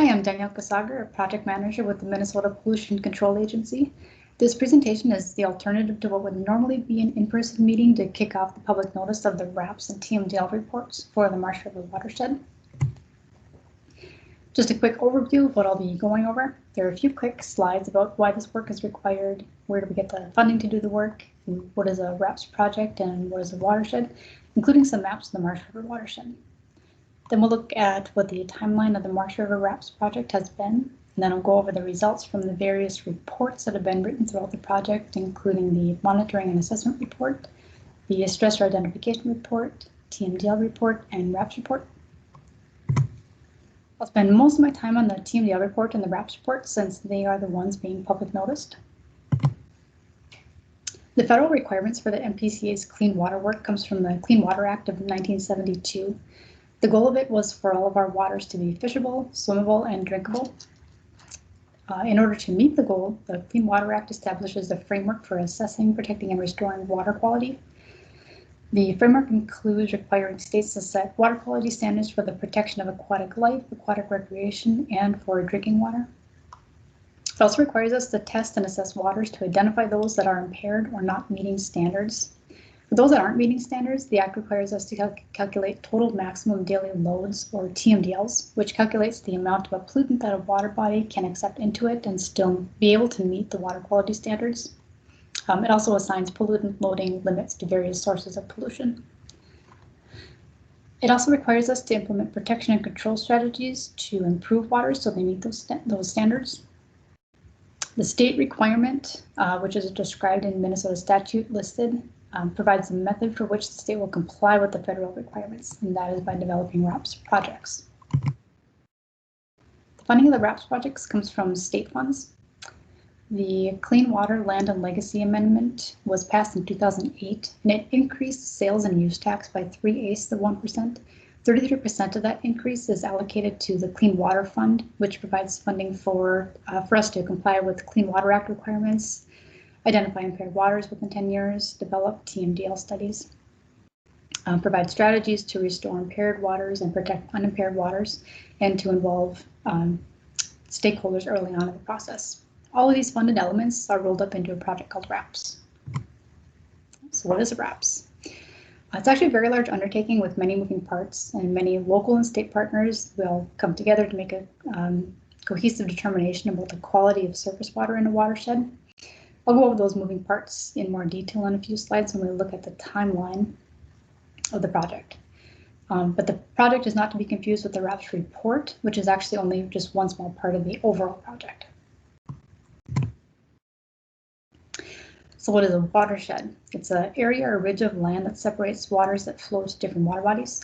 Hi, I'm Danielle Kasager, a project manager with the Minnesota Pollution Control Agency. This presentation is the alternative to what would normally be an in-person meeting to kick off the public notice of the WRAPS and TMDL reports for the Marsh River Watershed. Just a quick overview of what I'll be going over. There are a few quick slides about why this work is required, where do we get the funding to do the work, and what is a WRAPS project and what is a watershed, including some maps of the Marsh River Watershed. Then we'll look at what the timeline of the Marsh River WRAPS project has been, and then I'll go over the results from the various reports that have been written throughout the project, including the monitoring and assessment report, the stressor identification report, TMDL report, and WRAPS report. I'll spend most of my time on the TMDL report and the WRAPS report since they are the ones being public noticed. The federal requirements for the MPCA's clean water work comes from the Clean Water Act of 1972. The goal of it was for all of our waters to be fishable, swimmable, and drinkable. In order to meet the goal, the Clean Water Act establishes a framework for assessing, protecting, and restoring water quality. The framework includes requiring states to set water quality standards for the protection of aquatic life, aquatic recreation, and for drinking water. It also requires us to test and assess waters to identify those that are impaired or not meeting standards. For those that aren't meeting standards, the Act requires us to calculate total maximum daily loads, or TMDLs, which calculates the amount of a pollutant that a water body can accept into it and still be able to meet the water quality standards. It also assigns pollutant loading limits to various sources of pollution. It also requires us to implement protection and control strategies to improve water so they meet those standards. The state requirement, which is described in Minnesota statute listed, provides a method for which the state will comply with the federal requirements, and that is by developing WRAPS projects. The funding of the WRAPS projects comes from state funds. The Clean Water, Land, and Legacy Amendment was passed in 2008, and it increased sales and use tax by 3/8 of 1%. 33% of that increase is allocated to the Clean Water Fund, which provides funding for us to comply with Clean Water Act requirements, identify impaired waters within 10 years, develop TMDL studies, provide strategies to restore impaired waters and protect unimpaired waters, and to involve stakeholders early on in the process. All of these funded elements are rolled up into a project called WRAPS. So what is a WRAPS? It's actually a very large undertaking with many moving parts, and many local and state partners will come together to make a cohesive determination about the quality of surface water in a watershed. I'll go over those moving parts in more detail in a few slides when we look at the timeline of the project. But the project is not to be confused with the WRAPS report, which is actually only just one small part of the overall project. So what is a watershed? It's an area or ridge of land that separates waters that flow to different water bodies.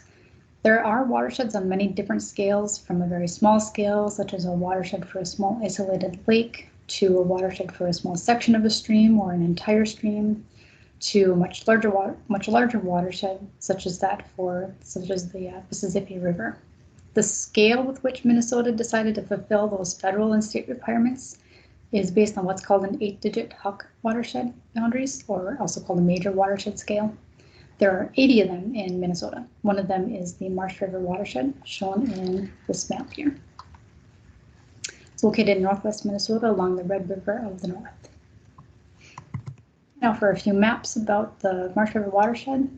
There are watersheds on many different scales, from a very small scale, such as a watershed for a small isolated lake, to a watershed for a small section of a stream or an entire stream, to a much larger watershed, such as the Mississippi River. The scale with which Minnesota decided to fulfill those federal and state requirements is based on what's called an 8-digit HUC watershed boundaries, or also called a major watershed scale. There are 80 of them in Minnesota. One of them is the Marsh River Watershed, shown in this map here. It's located in northwest Minnesota along the Red River of the North. Now for a few maps about the Marsh River Watershed.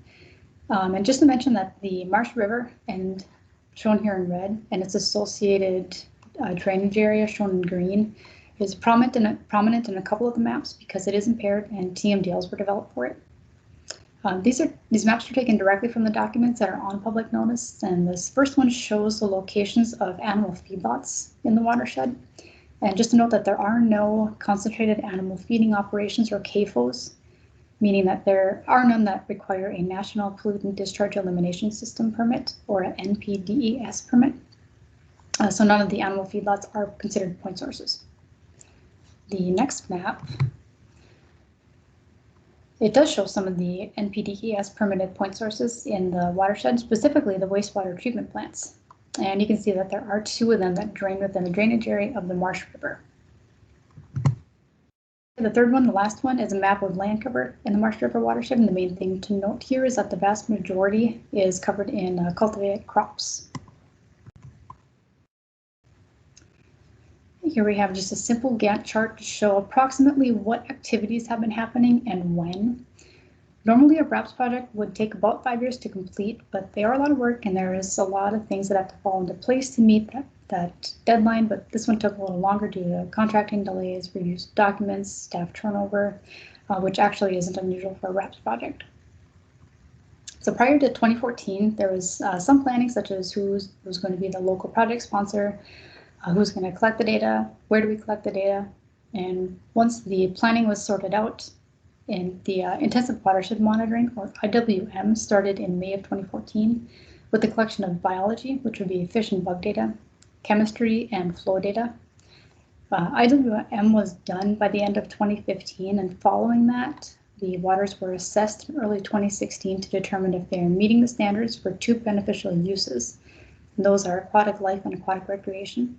And just to mention that the Marsh River, and shown here in red, and its associated drainage area, shown in green, is prominent in a couple of the maps because it is impaired and TMDLs were developed for it. These maps are taken directly from the documents that are on public notice, and this first one shows the locations of animal feedlots in the watershed. And just to note that there are no concentrated animal feeding operations or CAFOs, meaning that there are none that require a National Pollutant Discharge Elimination System permit or an NPDES permit. So none of the animal feedlots are considered point sources. The next map, it does show some of the NPDES permitted point sources in the watershed, specifically the wastewater treatment plants. And you can see that there are 2 of them that drain within the drainage area of the Marsh River. The third one, the last one, is a map of land cover in the Marsh River watershed, and the main thing to note here is that the vast majority is covered in cultivated crops. Here we have just a simple Gantt chart to show approximately what activities have been happening and when. Normally a WRAPS project would take about 5 years to complete, but they are a lot of work and there is a lot of things that have to fall into place to meet that deadline, but this one took a little longer due to contracting delays, reviews of documents, staff turnover, which actually isn't unusual for a WRAPS project. So prior to 2014, there was some planning, such as who's going to be the local project sponsor, who's going to collect the data, where do we collect the data, and once the planning was sorted out, and the Intensive Watershed Monitoring, or IWM, started in May of 2014 with the collection of biology, which would be fish and bug data, chemistry, and flow data. IWM was done by the end of 2015, and following that, the waters were assessed in early 2016 to determine if they are meeting the standards for two beneficial uses. And those are aquatic life and aquatic recreation.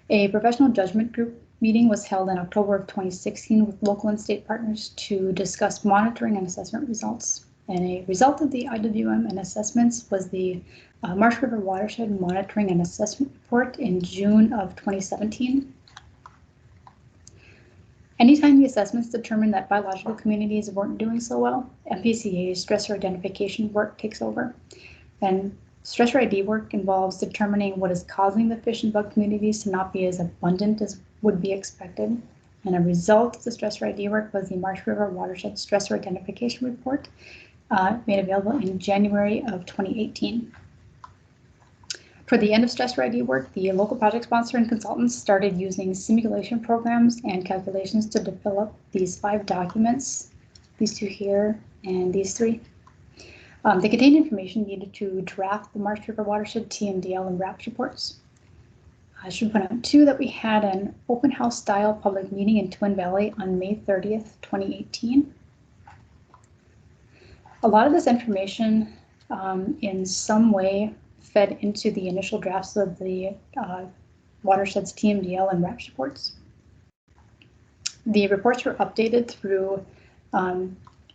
A professional judgment group meeting was held in October of 2016 with local and state partners to discuss monitoring and assessment results. And a result of the IWM and assessments was the Marsh River Watershed Monitoring and Assessment Report in June of 2017. Anytime the assessments determined that biological communities weren't doing so well, MPCA's stressor identification work takes over. And stressor ID work involves determining what is causing the fish and bug communities to not be as abundant as would be expected. And a result of the stressor ID work was the Marsh River Watershed Stressor Identification Report, made available in January of 2018. For the end of stressor ID work, the local project sponsor and consultants started using simulation programs and calculations to develop these 5 documents, these 2 here and these 3. They contained information needed to draft the Marsh River Watershed TMDL and WRAPS reports. I should point out too that we had an open house style public meeting in Twin Valley on May 30th, 2018. A lot of this information in some way fed into the initial drafts of the watershed's TMDL and WRAPS reports. The reports were updated through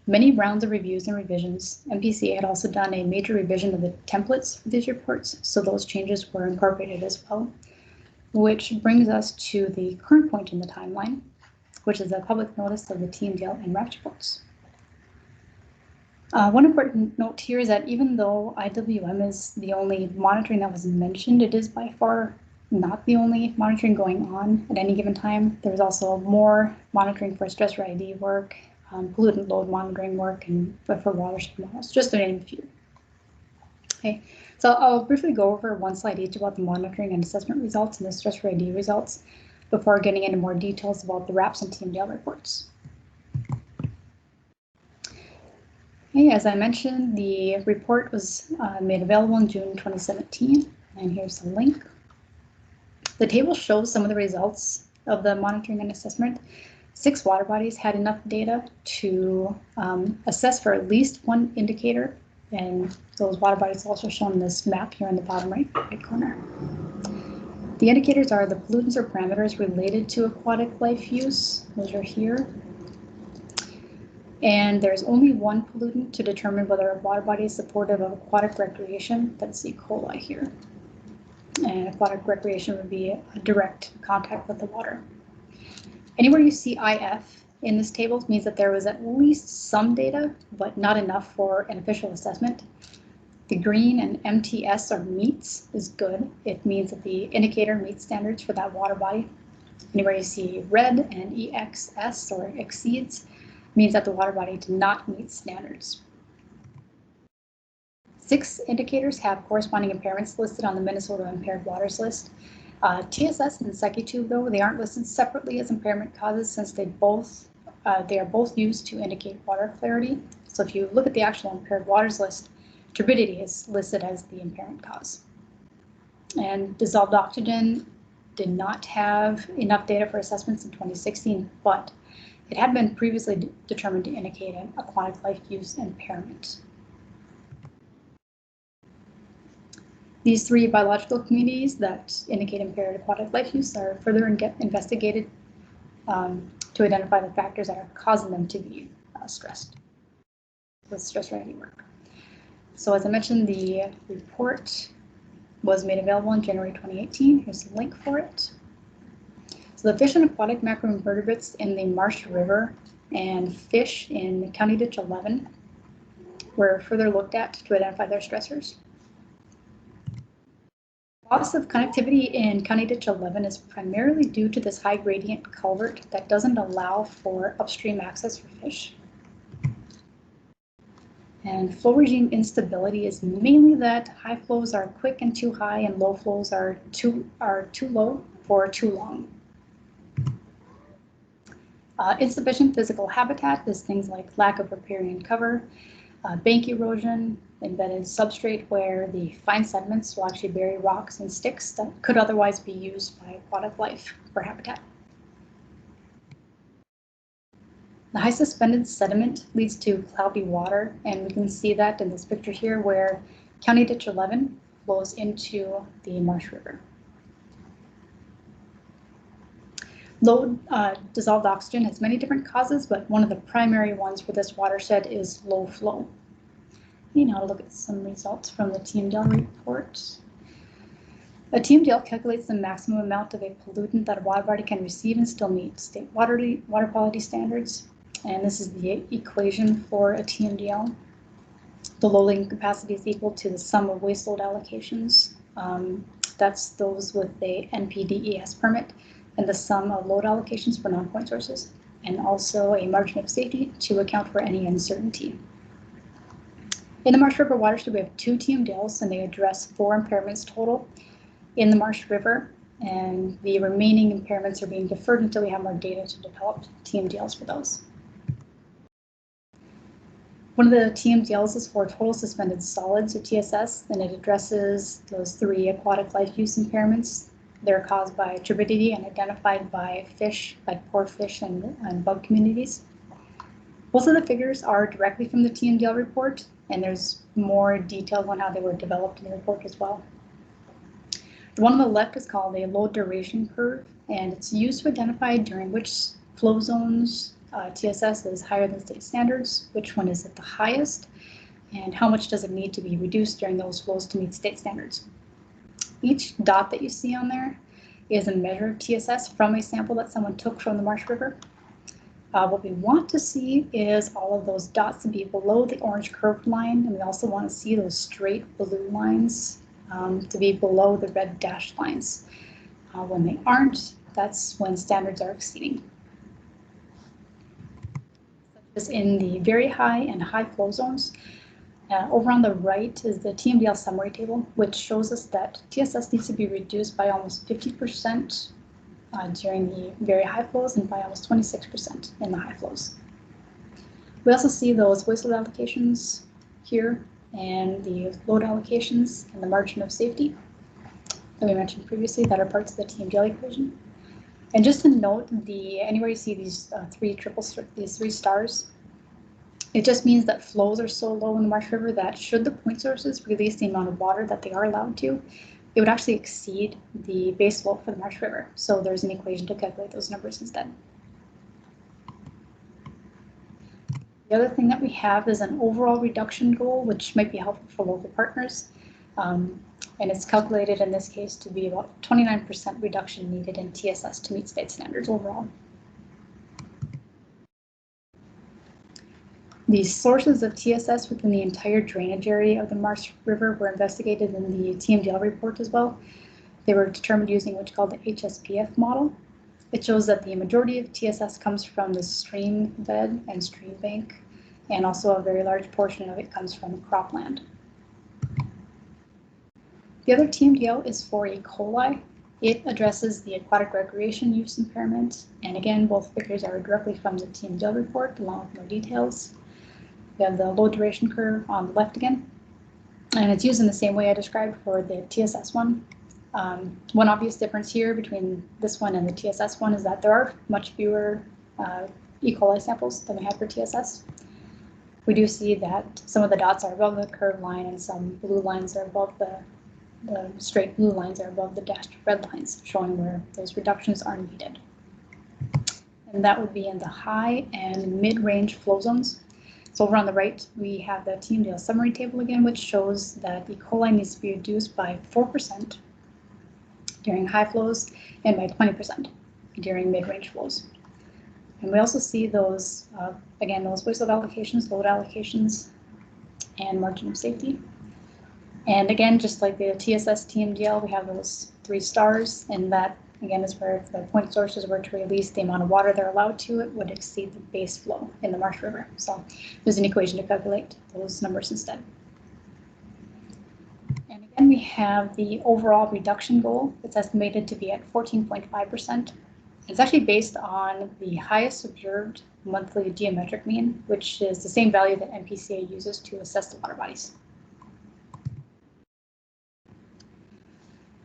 many rounds of reviews and revisions. MPCA had also done a major revision of the templates for these reports, so those changes were incorporated as well, which brings us to the current point in the timeline, which is a public notice of the TMDL and WRAPS reports. One important note here is that even though IWM is the only monitoring that was mentioned, it is by far not the only monitoring going on at any given time. There's also more monitoring for stressor ID work, pollutant load monitoring work, and for watershed models, just to name a few. Okay, so I'll briefly go over one slide each about the monitoring and assessment results and the stressor ID results before getting into more details about the WRAPS and TMDL reports. Okay, as I mentioned, the report was made available in June 2017, and here's the link. The table shows some of the results of the monitoring and assessment. 6 water bodies had enough data to assess for at least one indicator, and those water bodies are also shown in this map here in the bottom right corner. The indicators are the pollutants or parameters related to aquatic life use. Those are here. And there's only one pollutant to determine whether a water body is supportive of aquatic recreation. That's E. coli here. And aquatic recreation would be a direct contact with the water. Anywhere you see IF in this table means that there was at least some data, but not enough for an official assessment. The green and MTS, or meets, is good. It means that the indicator meets standards for that water body. Anywhere you see red and EXS, or exceeds, means that the water body did not meet standards. 6 indicators have corresponding impairments listed on the Minnesota Impaired Waters list. TSS and SecchiTube, though, they aren't listed separately as impairment causes since they are both used to indicate water clarity. So if you look at the actual impaired waters list, turbidity is listed as the impairment cause. And dissolved oxygen did not have enough data for assessments in 2016, but it had been previously determined to indicate an aquatic life use impairment. These 3 biological communities that indicate impaired aquatic life use are further investigated to identify the factors that are causing them to be stressed with stressor ID work. So as I mentioned, the report was made available in January 2018. Here's the link for it. So the fish and aquatic macroinvertebrates in the Marsh River and fish in County Ditch 11 were further looked at to identify their stressors. Loss of connectivity in County Ditch 11 is primarily due to this high gradient culvert that doesn't allow for upstream access for fish. And flow regime instability is mainly that high flows are quick and too high, and low flows are too low for too long. Insufficient physical habitat is things like lack of riparian cover, bank erosion, embedded substrate where the fine sediments will actually bury rocks and sticks that could otherwise be used by aquatic life for habitat. The high suspended sediment leads to cloudy water, and we can see that in this picture here where County Ditch 11 flows into the Marsh River. Low dissolved oxygen has many different causes, but one of the primary ones for this watershed is low flow. Now look at some results from the TMDL report. A TMDL calculates the maximum amount of a pollutant that a water body can receive and still meet state water quality standards. And this is the equation for a TMDL. The low latent capacity is equal to the sum of waste load allocations. That's those with a NPDES permit, and the sum of load allocations for non-point sources, and also a margin of safety to account for any uncertainty. In the Marsh River watershed, we have 2 TMDLs, and they address 4 impairments total in the Marsh River, and the remaining impairments are being deferred until we have more data to develop TMDLs for those. One of the TMDLs is for total suspended solids, or TSS, and it addresses those 3 aquatic life use impairments. They're caused by turbidity and identified by fish, like poor fish and bug communities. Both of the figures are directly from the TMDL report, and there's more details on how they were developed in the report as well. The one on the left is called a low duration curve, and it's used to identify during which flow zones TSS is higher than state standards, which one is at the highest, and how much does it need to be reduced during those flows to meet state standards. Each dot that you see on there is a measure of TSS from a sample that someone took from the Marsh River. What we want to see is all of those dots to be below the orange curved line, and we also want to see those straight blue lines to be below the red dashed lines. When they aren't, that's when standards are exceeding. Such as in the very high and high flow zones. Over on the right is the TMDL summary table, which shows us that TSS needs to be reduced by almost 50% during the very high flows and by almost 26% in the high flows. We also see those waste load allocations here and the load allocations and the margin of safety that we mentioned previously that are parts of the TMDL equation. And just to note, anywhere you see these these three stars, it just means that flows are so low in the Marsh River that should the point sources release the amount of water that they are allowed to, it would actually exceed the base flow for the Marsh River. So there's an equation to calculate those numbers instead. The other thing that we have is an overall reduction goal, which might be helpful for local partners. And it's calculated in this case to be about 29% reduction needed in TSS to meet state standards overall. The sources of TSS within the entire drainage area of the Marsh River were investigated in the TMDL report as well. They were determined using what's called the HSPF model. It shows that the majority of TSS comes from the stream bed and stream bank, and also a very large portion of it comes from cropland. The other TMDL is for E. coli. It addresses the aquatic recreation use impairment, and again, both figures are directly from the TMDL report along with more details. We have the low duration curve on the left again, and it's used in the same way I described for the TSS one. One obvious difference here between this one and the TSS one is that there are much fewer E. coli samples than we had for TSS. We do see that some of the dots are above the curved line and some blue lines are above the straight blue lines are above the dashed red lines, showing where those reductions are needed. And that would be in the high and mid-range flow zones. So over on the right, we have the TMDL summary table again, which shows that E. coli needs to be reduced by 4% during high flows and by 20% during mid-range flows. And we also see those, again, those voice load allocations, load allocations, and margin of safety. And again, just like the TSS TMDL, we have those 3 stars, and that again is where if the point sources were to release the amount of water they're allowed to, it would exceed the base flow in the Marsh River. So there's an equation to calculate those numbers instead. And again, we have the overall reduction goal. It's estimated to be at 14.5%. It's actually based on the highest observed monthly geometric mean, which is the same value that MPCA uses to assess the water bodies.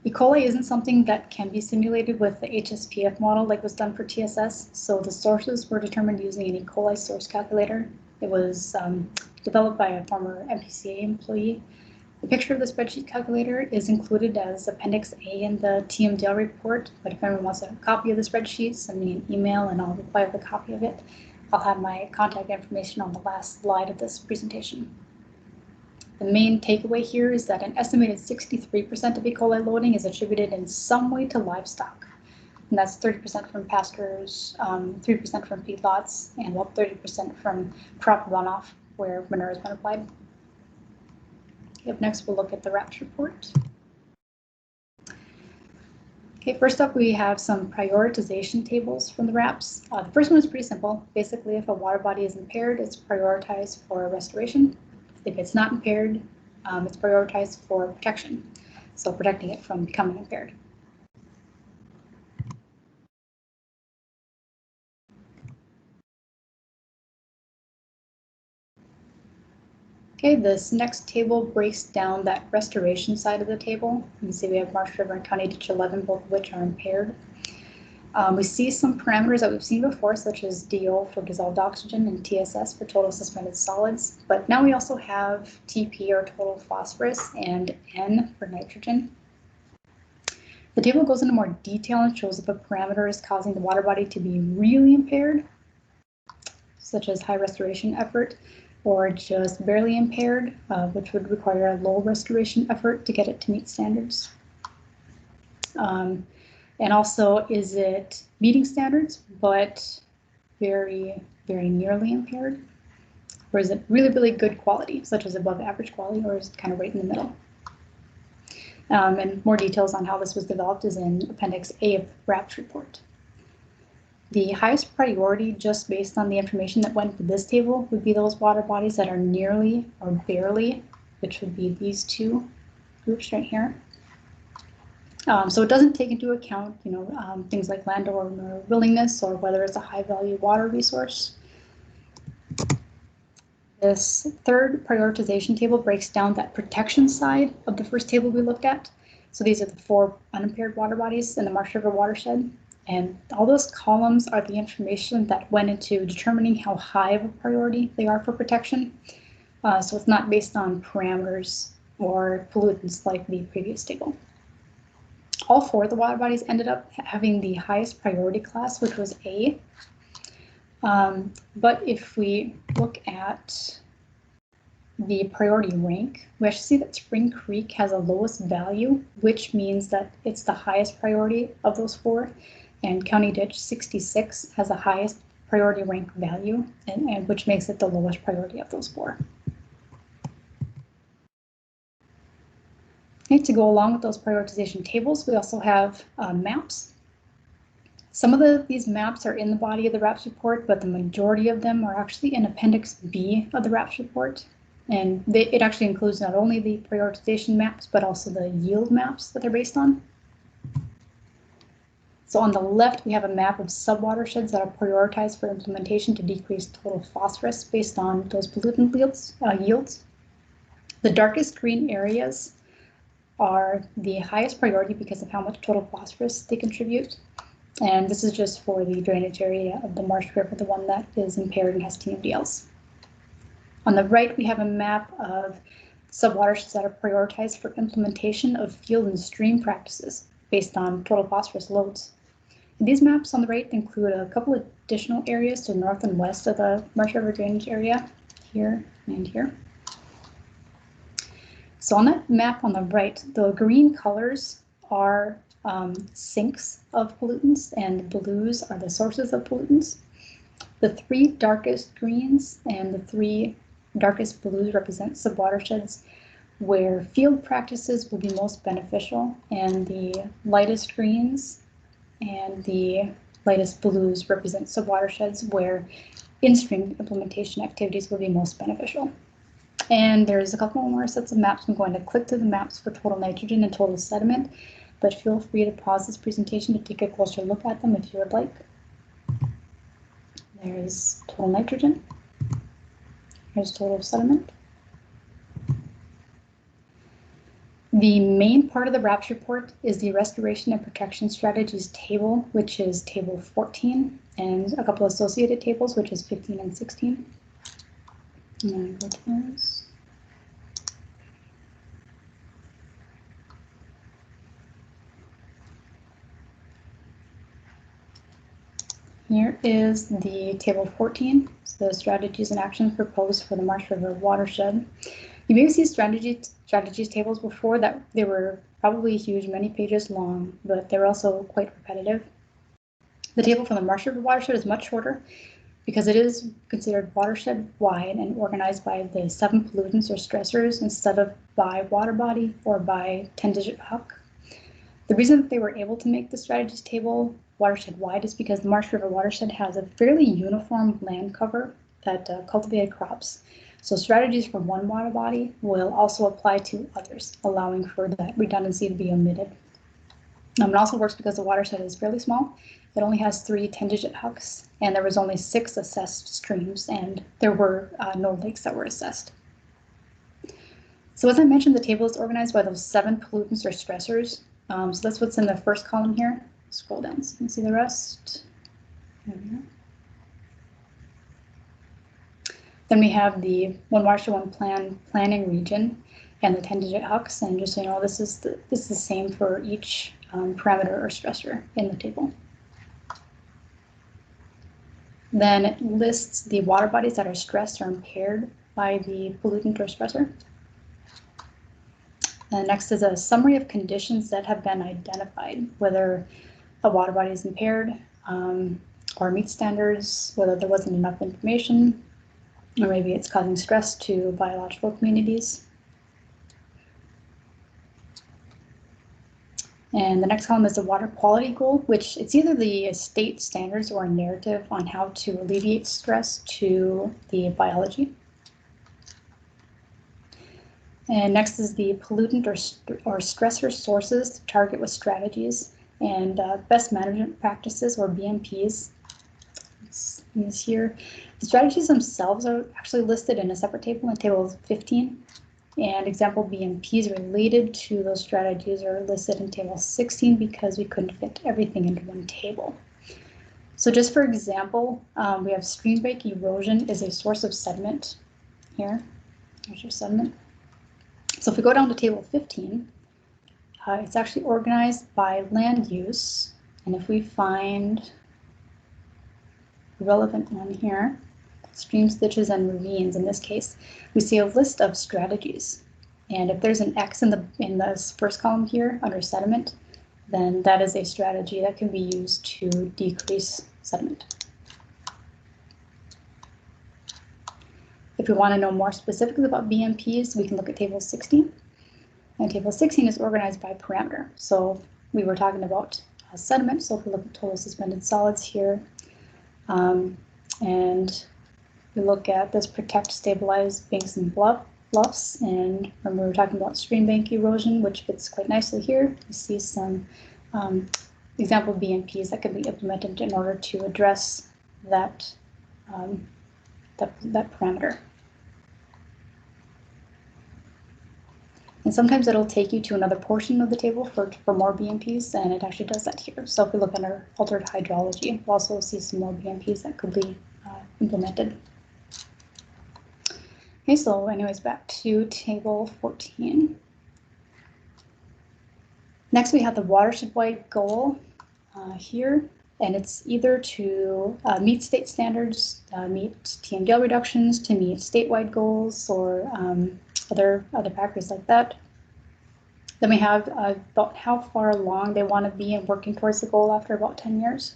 E. coli isn't something that can be simulated with the HSPF model like was done for TSS, so the sources were determined using an E. coli source calculator. It was developed by a former MPCA employee. The picture of the spreadsheet calculator is included as Appendix A in the TMDL report, but if anyone wants a copy of the spreadsheet, send me an email and I'll reply with a copy of it. I'll have my contact information on the last slide of this presentation. The main takeaway here is that an estimated 63% of E. coli loading is attributed in some way to livestock. And that's 30% from pastures, 3% from feedlots, and about 30% from crop runoff where manure has been applied. Up next, we'll look at the WRAPS report. Okay, first up, we have some prioritization tables from the WRAPS. The first one is pretty simple. Basically, if a water body is impaired, it's prioritized for restoration. If it's not impaired, it's prioritized for protection, so protecting it from becoming impaired. Okay, this next table breaks down that restoration side of the table. You can see we have Marsh River and County Ditch 11, both of which are impaired. We see some parameters that we've seen before, such as DO for dissolved oxygen and TSS for total suspended solids. But now we also have TP, or total phosphorus, and N for nitrogen. The table goes into more detail and shows if a parameter is causing the water body to be really impaired, such as high restoration effort, or just barely impaired, which would require a low restoration effort to get it to meet standards. And also, is it meeting standards, but very, very nearly impaired? Or is it really, really good quality, such as above average quality, or is it kind of right in the middle? And more details on how this was developed is in Appendix A of the WRAPS report. The highest priority, just based on the information that went to this table, would be those water bodies that are nearly or barely, which would be these 2 groups right here. So it doesn't take into account, things like landowner willingness or whether it's a high-value water resource. This third prioritization table breaks down that protection side of the first table we looked at. So these are the 4 unimpaired water bodies in the Marsh River Watershed. And all those columns are the information that went into determining how high of a priority they are for protection. So it's not based on parameters or pollutants like the previous table. All 4 of the water bodies ended up having the highest priority class, which was A. But if we look at the priority rank, we actually see that Spring Creek has a lowest value, which means that it's the highest priority of those 4. And County Ditch 66 has the highest priority rank value, and which makes it the lowest priority of those 4. Okay, to go along with those prioritization tables, we also have maps. Some of these maps are in the body of the WRAPS report, but the majority of them are actually in Appendix B of the WRAPS report. And it actually includes not only the prioritization maps, but also the yield maps that they're based on. So on the left, we have a map of subwatersheds that are prioritized for implementation to decrease total phosphorus based on those pollutant yields. The darkest green areas are the highest priority because of how much total phosphorus they contribute. And this is just for the drainage area of the Marsh River, the one that is impaired and has TMDLs. On the right, we have a map of subwatersheds that are prioritized for implementation of field and stream practices based on total phosphorus loads. And these maps on the right include a couple of additional areas to the north and west of the Marsh River drainage area, here and here. So on that map on the right, the green colors are sinks of pollutants, and the blues are the sources of pollutants. The 3 darkest greens and the 3 darkest blues represent subwatersheds where field practices will be most beneficial, and the lightest greens and the lightest blues represent subwatersheds where in-stream implementation activities will be most beneficial. And there's a couple more sets of maps. I'm going to click to the maps for total nitrogen and total sediment, but feel free to pause this presentation to take a closer look at them if you would like. There's total nitrogen. Here's total sediment. The main part of the WRAPS report is the Restoration and Protection Strategies table, which is table 14, and a couple associated tables, which is 15 and 16. And go to those. Here is the table 14, so the strategies and actions proposed for the Marsh River Watershed. You may see strategies tables before that they were probably huge, many pages long, but they're also quite repetitive. The table for the Marsh River Watershed is much shorter because it is considered watershed-wide and organized by the 7 pollutants or stressors instead of by water body or by 10-digit hook. The reason that they were able to make the strategies table watershed-wide is because the Marsh River Watershed has a fairly uniform land cover that cultivated crops. So strategies for one water body will also apply to others, allowing for that redundancy to be omitted. It also works because the watershed is fairly small. It only has 3 10-digit hooks, and there was only 6 assessed streams, and there were no lakes that were assessed. So as I mentioned, the table is organized by those 7 pollutants or stressors. So that's what's in the first column here. Scroll down so you can see the rest. There we go. Then we have the One Watershed One Plan planning region and the 10-digit hooks. And just so you know, this is the same for each parameter or stressor in the table. Then it lists the water bodies that are stressed or impaired by the pollutant or stressor. And next is a summary of conditions that have been identified, whether a water body is impaired or meets standards, whether there wasn't enough information, or maybe it's causing stress to biological communities. And the next column is the water quality goal, which it's either the state standards or a narrative on how to alleviate stress to the biology. And next is the pollutant or stressor sources to target with strategies and best management practices or BMPs. Is here. The strategies themselves are actually listed in a separate table in table 15, and example BMPs related to those strategies are listed in table 16 because we couldn't fit everything into one table. So just for example, we have stream bank erosion is a source of sediment here. Here's your sediment. So if we go down to table 15, it's actually organized by land use, and if we find relevant one here, streams, ditches, and ravines. In this case, we see a list of strategies, and if there's an X in this first column here under sediment, then that is a strategy that can be used to decrease sediment. If we want to know more specifically about BMPs, we can look at table 16. And table 16 is organized by parameter. So we were talking about sediment, so if we look at total suspended solids here, and we look at this protect, stabilize banks and bluffs, and remember we were talking about stream bank erosion, which fits quite nicely here. We see some example BMPs that can be implemented in order to address that parameter. And sometimes it'll take you to another portion of the table for more BMPs, and it actually does that here. So if we look under altered hydrology, we'll also see some more BMPs that could be implemented. Okay, so anyways, back to table 14. Next, we have the watershed-wide goal here, and it's either to meet state standards, meet TMDL reductions, to meet statewide goals, or other factors like that. Then we have about how far along they want to be in working towards the goal after about 10 years.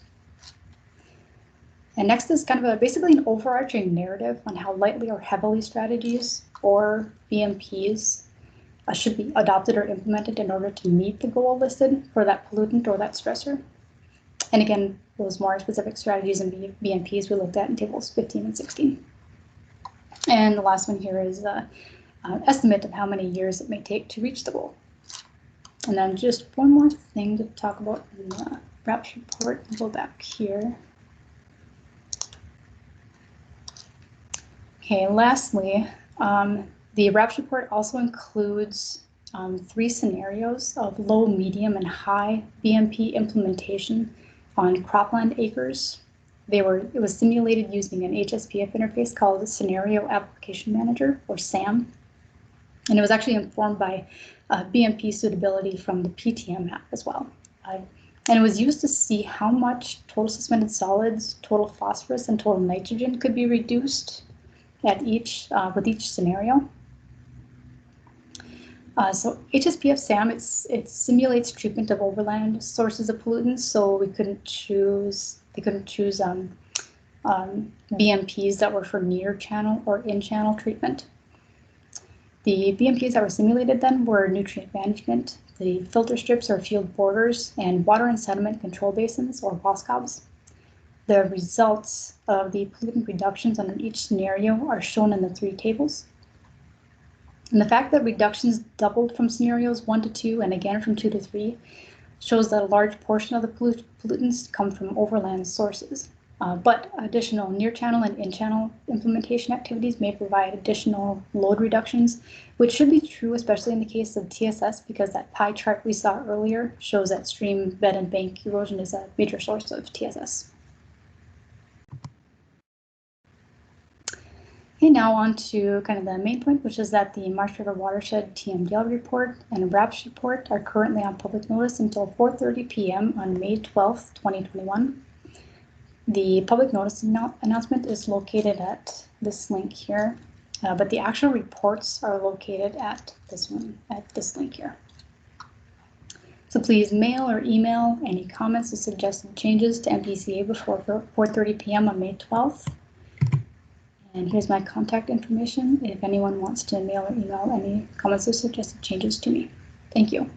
And next is kind of basically an overarching narrative on how lightly or heavily strategies or BMPs should be adopted or implemented in order to meet the goal listed for that pollutant or that stressor. And again, those more specific strategies and BMPs we looked at in tables 15 and 16. And the last one here is an estimate of how many years it may take to reach the goal. And then just one more thing to talk about in the WRAPS report. I'll go back here. Okay, lastly, the WRAPS report also includes 3 scenarios of low, medium, and high BMP implementation on cropland acres. It was simulated using an HSPF interface called Scenario Application Manager, or SAM. And it was actually informed by BMP suitability from the PTM app as well. And it was used to see how much total suspended solids, total phosphorus, and total nitrogen could be reduced at with each scenario. So HSPF SAM, it simulates treatment of overland sources of pollutants, so they couldn't choose BMPs that were for near channel or in channel treatment. The BMPs that were simulated then were nutrient management, the filter strips or field borders, and water and sediment control basins, or WASCOBs. The results of the pollutant reductions on each scenario are shown in the 3 tables. And the fact that reductions doubled from scenarios 1 to 2 and again from 2 to 3 shows that a large portion of the pollutants come from overland sources. But additional near-channel and in-channel implementation activities may provide additional load reductions, which should be true, especially in the case of TSS, because that pie chart we saw earlier shows that stream bed and bank erosion is a major source of TSS. Okay, now on to kind of the main point, which is that the Marsh River Watershed TMDL report and WRAPS report are currently on public notice until 4:30 p.m. on May 12th, 2021. The public notice announcement is located at this link here, but the actual reports are located at this link here. So please mail or email any comments or suggested changes to MPCA before 4:30 p.m. on May 12th. And here's my contact information if anyone wants to mail or email any comments or suggested changes to me. Thank you.